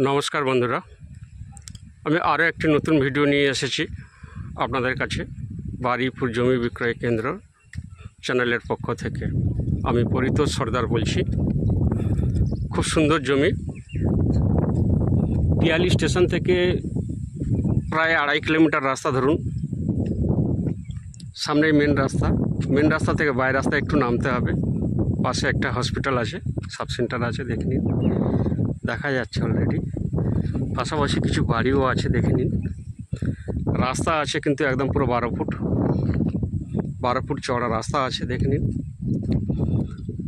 নমস্কার বন্ধুরা, আমি আরও একটি নতুন ভিডিও নিয়ে এসেছি আপনাদের কাছে। বারুইপুর জমি বিক্রয় কেন্দ্র চ্যানেলের পক্ষ থেকে আমি পরিতোষ সর্দার বলছি। খুব সুন্দর জমি, পিয়ালি স্টেশন থেকে প্রায় 2.5 কিলোমিটার রাস্তা ধরুন। সামনেই মেন রাস্তা থেকে বাই রাস্তা একটু নামতে হবে। পাশে একটা হসপিটাল আছে, সাব সেন্টার আছে, দেখে নিন, দেখা যাচ্ছে অলরেডি। পাশাপাশি কিছু বাড়িও আছে, দেখে নিন। রাস্তা আছে কিন্তু একদম পুরো 12 ফুট চওড়া রাস্তা আছে, দেখে নিন।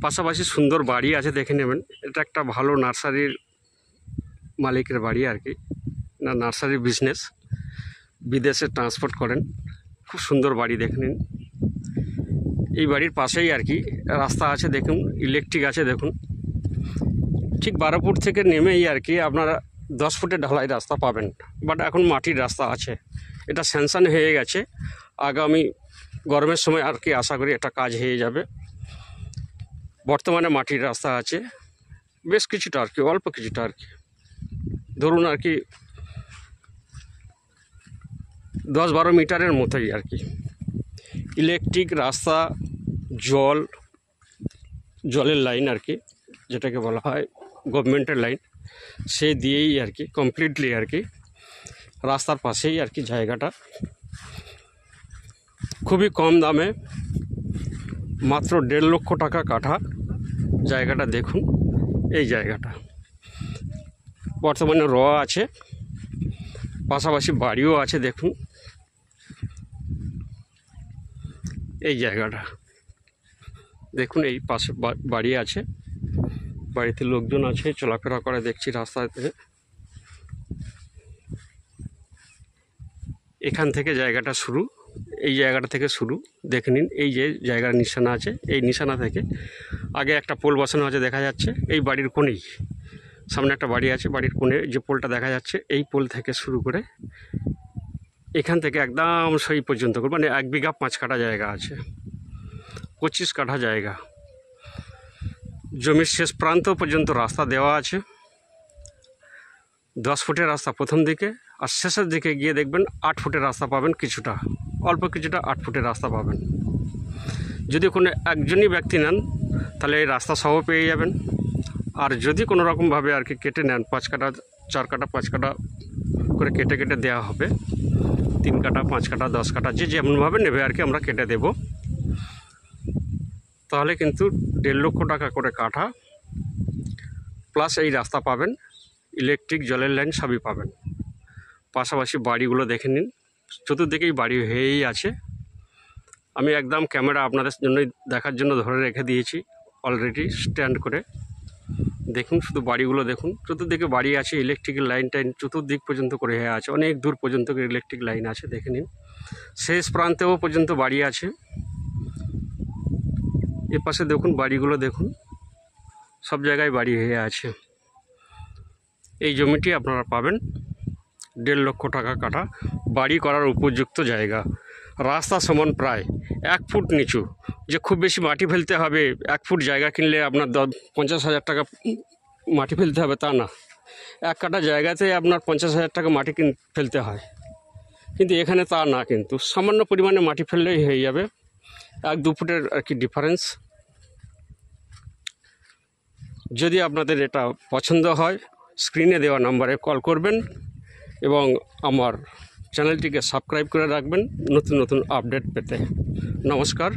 পাশাপাশি সুন্দর বাড়ি আছে, দেখে নেবেন। এটা একটা ভালো নার্সারির মালিকের বাড়ি আর কি, না নার্সারি বিজনেস, বিদেশে ট্রান্সপোর্ট করেন। খুব সুন্দর বাড়ি, দেখে নিন। এই বাড়ির পাশেই আর কি রাস্তা আছে, দেখুন, ইলেকট্রিক আছে, দেখুন। ঠিক 12 ফুট থেকে নেমেই আর কি আপনারা 10 ফুটের ঢালাই রাস্তা পাবেন, বাট এখন মাটির রাস্তা আছে। এটা স্যাংশন হয়ে গেছে, আগামী গরমের সময় আর কি আশা করি এটা কাজ হয়ে যাবে। বর্তমানে মাটির রাস্তা আছে বেশ কিছুটা আর কি, অল্প কিছুটা আর কি, ধরুন আর কি 10-12 মিটারের মতোই আর কি। ইলেকট্রিক রাস্তা, জলের লাইন আর কি, যেটাকে বলা হয় গভর্নমেন্টের লাইন, সে দিয়েই আর কি কমপ্লিটলি আর কি রাস্তার পাশেই আর কি জায়গাটা। খুবই কম দামে, মাত্র 1.5 লক্ষ টাকা কাঠা জায়গাটা। দেখুন এই জায়গাটা বর্তমানে আছে, পাশাপাশি বাড়িও আছে, দেখুন এই জায়গাটা। দেখুন এই পাশে বাড়ি আছে, বাড়িতে লোকজন আছে, চলাফেরা করে দেখছি রাস্তাতে। এখান থেকে জায়গাটা শুরু, এই জায়গাটা থেকে শুরু, দেখে নিন। এই যে জায়গার নিশানা আছে, এই নিশানা থেকে আগে একটা পোল বসানো আছে, দেখা যাচ্ছে। এই বাড়ির কোণেই সামনে একটা বাড়ি আছে, বাড়ির কোণে যে পোলটা দেখা যাচ্ছে, এই পোল থেকে শুরু করে এখান থেকে একদম সেই পর্যন্ত, মানে 1 বিঘা 5 কাঠা জায়গা আছে, 25 কাঠা জায়গা। জমির শেষ প্রান্ত পর্যন্ত রাস্তা দেওয়া আছে। 10 ফুটের রাস্তা প্রথম দিকে, আর শেষের দিকে গিয়ে দেখবেন 8 ফুটের রাস্তা পাবেন, কিছুটা অল্প কিছুটা 8 ফুটের রাস্তা পাবেন। যদি কোনো একজনই ব্যক্তি নেন তাহলে এই রাস্তা সহ পেয়ে যাবেন। আর যদি কোনো রকমভাবে আর কি কেটে নেন, 5 কাঠা 4 কাঠা 5 কাঠা করে কেটে কেটে দেওয়া হবে, 3 কাঠা 5 কাঠা 10 কাঠা যে যেমনভাবে নেবে আর কি আমরা কেটে দেব। তাহলে কিন্তু 1.5 লক্ষ টাকা করে কাঠা, প্লাস এই রাস্তা পাবেন, ইলেকট্রিক, জলের লাইন সবই পাবেন। পাশাপাশি বাড়িগুলো দেখে নিন, চতুর্দিকেই বাড়ি হয়েই আছে। আমি একদম ক্যামেরা আপনাদের জন্যই দেখার জন্য ধরে রেখে দিয়েছি অলরেডি স্ট্যান্ড করে। দেখুন শুধু বাড়িগুলো দেখুন, চতুর্দিকে বাড়ি আছে, ইলেকট্রিকের লাইন টাইন চতুর্দিক পর্যন্ত করে হয়ে আছে, অনেক দূর পর্যন্ত ইলেকট্রিক লাইন আছে, দেখে নিন। শেষ প্রান্তেও পর্যন্ত বাড়ি আছে। এ পাশে দেখুন বাড়িগুলো দেখুন, সব জায়গায় বাড়ি হয়ে আছে। এই জমিটি আপনারা পাবেন 1.5 লক্ষ টাকা কাঠা, বাড়ি করার উপযুক্ত জায়গা। রাস্তা সমান প্রায় 1 ফুট নিচু, যে খুব বেশি মাটি ফেলতে হবে। 1 ফুট জায়গা কিনলে আপনার 50,000 টাকা মাটি ফেলতে হবে তা না, 1 কাঠা জায়গাতে আপনার 50,000 টাকা মাটি ফেলতে হয়। কিন্তু এখানে তা না, কিন্তু সামান্য পরিমাণে মাটি ফেললেই হয়ে যাবে, 1-2 ফুটের আর কি ডিফারেন্স। যদি আপনাদের এটা পছন্দ হয়, স্ক্রিনে দেওয়া নাম্বারে কল করবেন এবং আমার চ্যানেলটিকে সাবস্ক্রাইব করে রাখবেন নতুন নতুন আপডেট পেতে। নমস্কার।